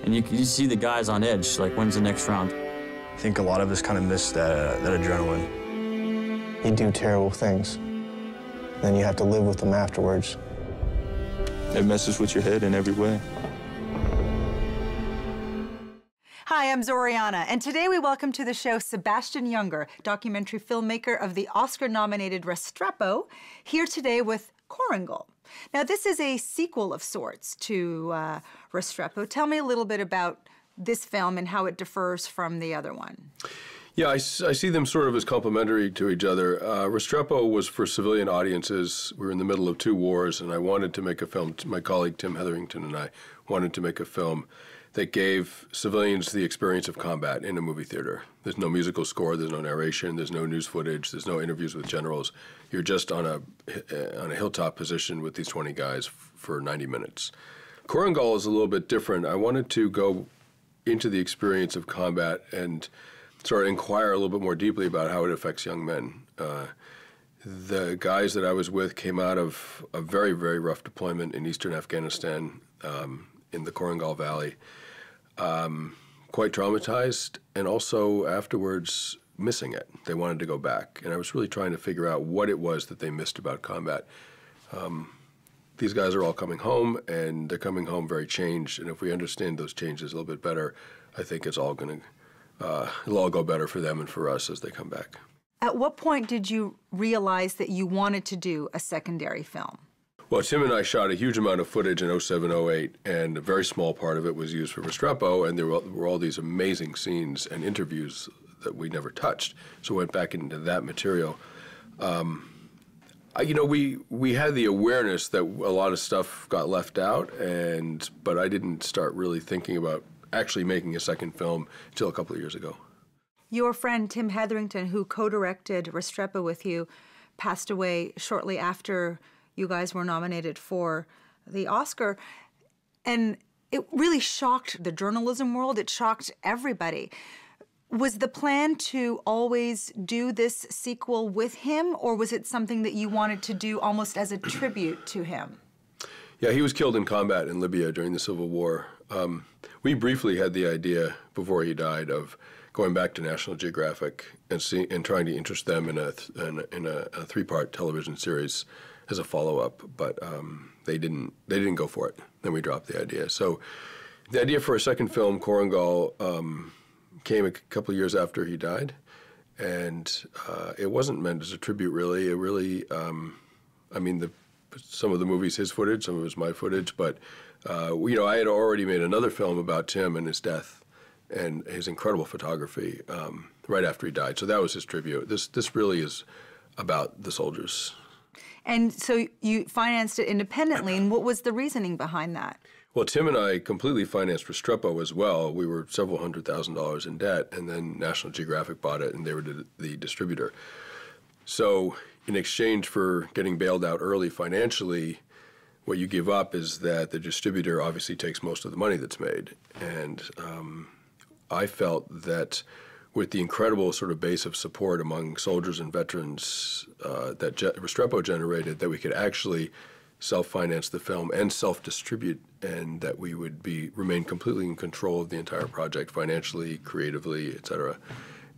And you see the guys on edge, like, when's the next round? I think a lot of us kind of miss that adrenaline. You do terrible things, then you have to live with them afterwards. It messes with your head in every way. Hi, I'm Zorrianna, and today we welcome to the show Sebastian Junger, documentary filmmaker of the Oscar-nominated Restrepo, here today with Korengal. Now, this is a sequel of sorts to Restrepo. Tell me a little bit about this film and how it differs from the other one. Yeah, I see them sort of as complementary to each other. Restrepo was for civilian audiences. We were in the middle of two wars, and I wanted to make a film. My colleague Tim Hetherington and I wanted to make a film that gave civilians the experience of combat in a movie theater. There's no musical score, there's no narration, there's no news footage, there's no interviews with generals. You're just on a hilltop position with these 20 guys for 90 minutes. Korengal is a little bit different. I wanted to go into the experience of combat and sort of inquire a little bit more deeply about how it affects young men. The guys that I was with came out of a very, very rough deployment in eastern Afghanistan, in the Korengal Valley, quite traumatized, and also afterwards missing it. They wanted to go back, and I was really trying to figure out what it was that they missed about combat. These guys are all coming home, and they're coming home very changed, and if we understand those changes a little bit better, I think it's all going to, it'll all go better for them and for us as they come back. At what point did you realize that you wanted to do a secondary film? Well, Tim and I shot a huge amount of footage in 07, 08, and a very small part of it was used for Restrepo, and there were all these amazing scenes and interviews that we never touched, so we went back into that material. You know, we had the awareness that a lot of stuff got left out, but I didn't start really thinking about actually making a second film until a couple of years ago. Your friend Tim Hetherington, who co-directed Restrepo with you, passed away shortly after you guys were nominated for the Oscar, and it really shocked the journalism world. It shocked everybody. Was the plan to always do this sequel with him, or was it something that you wanted to do almost as a tribute to him? Yeah, he was killed in combat in Libya during the Civil War. We briefly had the idea before he died of going back to National Geographic and trying to interest them in a three-part television series as a follow-up, but they didn't go for it. Then we dropped the idea. So the idea for a second film, Korengal, came a couple of years after he died, and it wasn't meant as a tribute, really. It really, I mean, some of the movie's his footage, some of it was my footage, but you know, I had already made another film about Tim and his death and his incredible photography right after he died. So that was his tribute. This really is about the soldiers. And so you financed it independently, and what was the reasoning behind that? Well, Tim and I completely financed Restrepo as well. We were several $100,000 in debt, and then National Geographic bought it, and they were the distributor. So in exchange for getting bailed out early financially, what you give up is that the distributor obviously takes most of the money that's made. And I felt that with the incredible sort of base of support among soldiers and veterans that Restrepo generated, that we could actually self-finance the film and self-distribute, and that we would remain completely in control of the entire project financially, creatively, et cetera.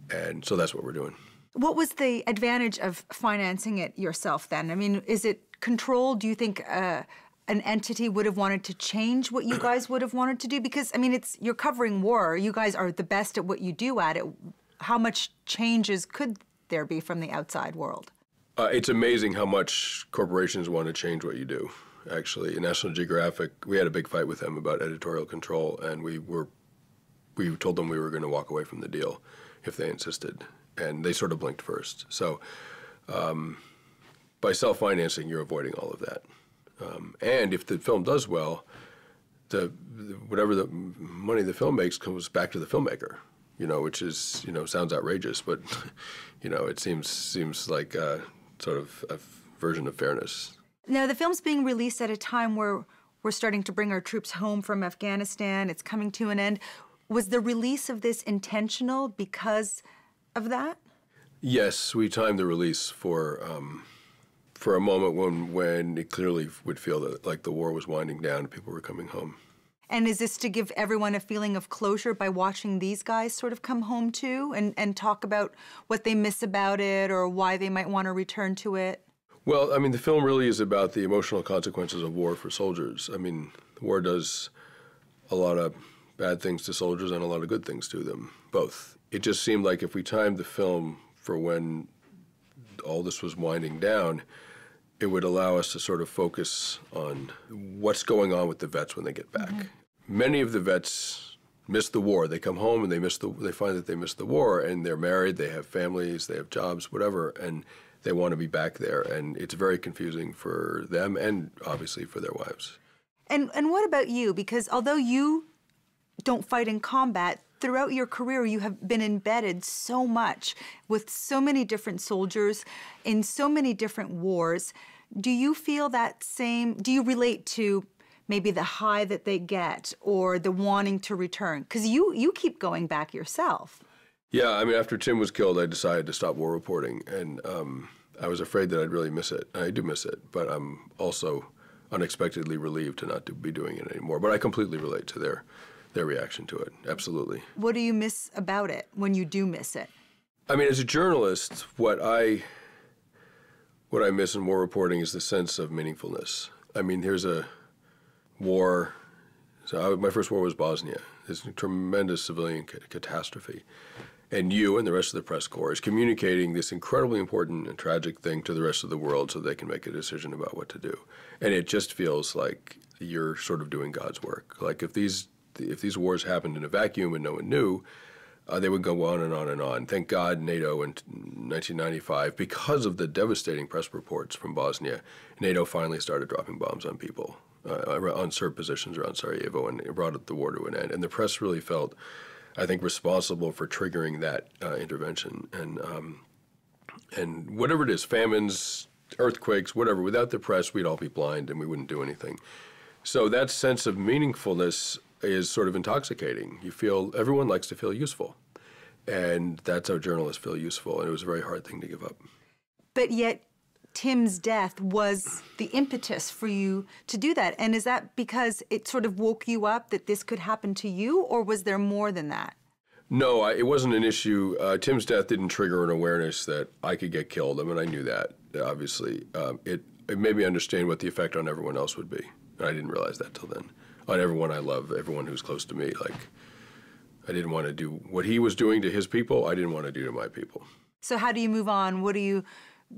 And so that's what we're doing. What was the advantage of financing it yourself then? I mean, is it controlled? Do you think an entity would have wanted to change what you guys would have wanted to do? Because, I mean, you're covering war. You guys are the best at what you do at it. How much changes could there be from the outside world? It's amazing how much corporations want to change what you do, actually. In National Geographic, we had a big fight with them about editorial control, and we told them we were going to walk away from the deal if they insisted, and they sort of blinked first. So by self-financing, you're avoiding all of that. And if the film does well, whatever the money the film makes comes back to the filmmaker, you know, which is, you know, sounds outrageous, but, you know, it seems like sort of a version of fairness. Now, the film's being released at a time where we're starting to bring our troops home from Afghanistan. It's coming to an end. Was the release of this intentional because of that? Yes, we timed the release for a moment when it clearly would feel that like the war was winding down and people were coming home. And is this to give everyone a feeling of closure by watching these guys sort of come home too and talk about what they miss about it or why they might want to return to it? Well, I mean, the film really is about the emotional consequences of war for soldiers. I mean, war does a lot of bad things to soldiers and a lot of good things to them, both. It just seemed like if we timed the film for when all this was winding down, it would allow us to sort of focus on what's going on with the vets when they get back. Mm-hmm. Many of the vets miss the war. They come home and they find that they miss the war, and they're married, they have families, they have jobs, whatever, and they want to be back there. And it's very confusing for them and obviously for their wives. And what about you? Because although you don't fight in combat, throughout your career, you have been embedded so much with so many different soldiers in so many different wars. Do you feel that same, do you relate to maybe the high that they get or the wanting to return? Because you keep going back yourself. Yeah, I mean, after Tim was killed, I decided to stop war reporting, and I was afraid that I'd really miss it. I do miss it, but I'm also unexpectedly relieved to not be doing it anymore. But I completely relate to their reaction to it, absolutely. What do you miss about it when you do miss it? I mean, as a journalist, what I miss in war reporting is the sense of meaningfulness. I mean, here's a war. My first war was Bosnia. It's a tremendous civilian catastrophe. And you and the rest of the press corps is communicating this incredibly important and tragic thing to the rest of the world so they can make a decision about what to do. And it just feels like you're sort of doing God's work. Like if these wars happened in a vacuum and no one knew, they would go on and on and on. Thank God NATO in 1995, because of the devastating press reports from Bosnia, NATO finally started dropping bombs on people, on Serb positions around Sarajevo, and it brought the war to an end. And the press really felt, I think, responsible for triggering that intervention. And whatever it is, famines, earthquakes, whatever, without the press, we'd all be blind and we wouldn't do anything. So that sense of meaningfulness is sort of intoxicating. You feel, everyone likes to feel useful. And that's how journalists feel useful. And it was a very hard thing to give up. But yet, Tim's death was the impetus for you to do that. And is that because it sort of woke you up that this could happen to you, or was there more than that? No, it wasn't an issue. Tim's death didn't trigger an awareness that I could get killed. I mean, I knew that, obviously. It made me understand what the effect on everyone else would be. And I didn't realize that till then. On everyone I love, everyone who's close to me. Like, I didn't want to do what he was doing to his people, I didn't want to do to my people. So how do you move on? What do you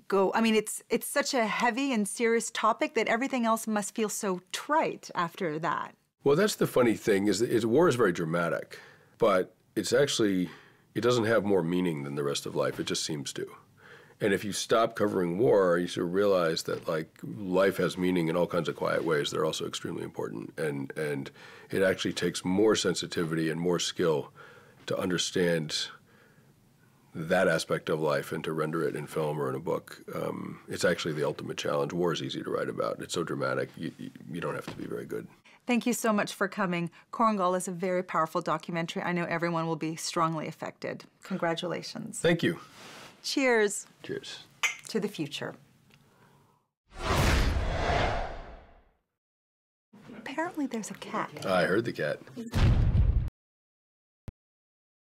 go? I mean, it's such a heavy and serious topic that everything else must feel so trite after that. Well, that's the funny thing, is war is very dramatic, but it's actually, it doesn't have more meaning than the rest of life. It just seems to. And if you stop covering war, you sort of realize that, like, life has meaning in all kinds of quiet ways that are also extremely important. And it actually takes more sensitivity and more skill to understand that aspect of life and to render it in film or in a book. It's actually the ultimate challenge. War is easy to write about. It's so dramatic, you don't have to be very good. Thank you so much for coming. Korengal is a very powerful documentary. I know everyone will be strongly affected. Congratulations. Thank you. Cheers. Cheers. To the future. Apparently there's a cat. I heard the cat.